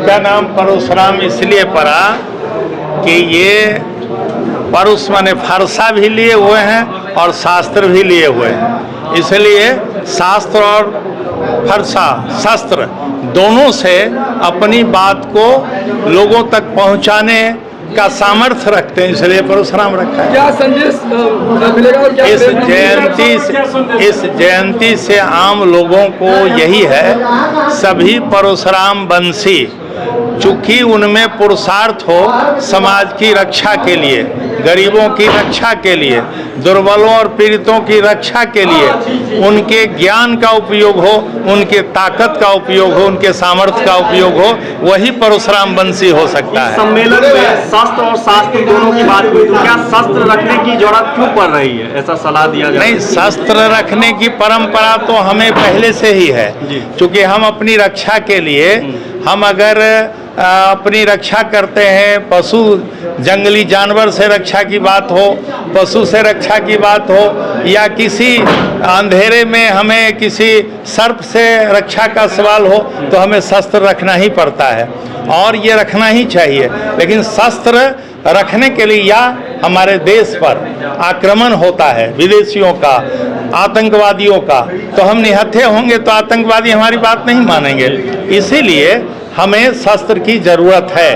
इसका नाम परशुराम इसलिए पड़ा कि ये परुष माने फरसा भी लिए हुए हैं और शास्त्र भी लिए हुए हैं, इसलिए शास्त्र और फरसा शस्त्र दोनों से अपनी बात को लोगों तक पहुंचाने का सामर्थ्य रखते हैं, इसलिए परशुराम रखा है। क्या संदेश मिलेगा और क्या इस जयंती से आम लोगों को यही है, सभी परशुराम वंशी, चूंकि उनमें पुरुषार्थ हो समाज की रक्षा के लिए, गरीबों की रक्षा के लिए, दुर्बलों और पीड़ितों की रक्षा के लिए, उनके ज्ञान का उपयोग हो, उनके ताकत का उपयोग हो, उनके सामर्थ्य का उपयोग हो, वही परशुराम वंशी हो सकता है। सम्मेलन में शस्त्र और शास्त्र दोनों की बात हुई, तो क्या शस्त्र रखने की जरूरत क्यों पड़ रही है, ऐसा सलाह दिया जाए? नहीं, शस्त्र रखने की परंपरा तो हमें पहले से ही है, क्योंकि हम अपनी रक्षा के लिए, हम अगर अपनी रक्षा करते हैं, पशु जंगली जानवर से रक्षा की बात हो, पशु से रक्षा की बात हो, या किसी अंधेरे में हमें किसी सर्प से रक्षा का सवाल हो, तो हमें शस्त्र रखना ही पड़ता है और ये रखना ही चाहिए। लेकिन शस्त्र रखने के लिए या हमारे देश पर आक्रमण होता है विदेशियों का, आतंकवादियों का, तो हम निहत्थे होंगे तो आतंकवादी हमारी बात नहीं मानेंगे, इसीलिए हमें शस्त्र की ज़रूरत है।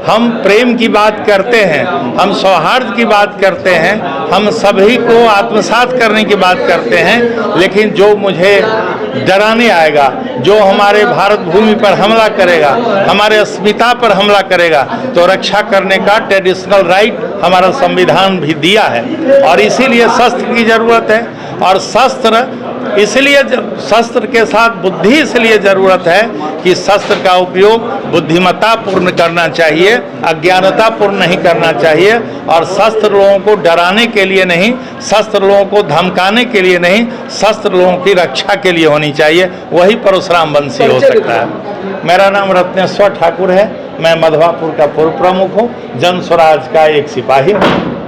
हम प्रेम की बात करते हैं, हम सौहार्द की बात करते हैं, हम सभी को आत्मसात करने की बात करते हैं, लेकिन जो मुझे डराने आएगा, जो हमारे भारत भूमि पर हमला करेगा, हमारे अस्मिता पर हमला करेगा, तो रक्षा करने का ट्रेडिशनल राइट हमारा संविधान भी दिया है और इसीलिए शस्त्र की ज़रूरत है। और शस्त्र इसलिए, शस्त्र के साथ बुद्धि इसलिए ज़रूरत है कि शस्त्र का उपयोग बुद्धिमत्तापूर्ण करना चाहिए, अज्ञानतापूर्ण नहीं करना चाहिए, और शस्त्र लोगों को डराने के लिए नहीं, शस्त्र लोगों को धमकाने के लिए नहीं, शस्त्र लोगों की रक्षा के लिए होनी चाहिए, वही परशुराम वंशी हो सकता है। मेरा नाम रत्नेश्वर ठाकुर है, मैं मधवापुर का पूर्व प्रमुख हूँ, जन स्वराज का एक सिपाही हूँ।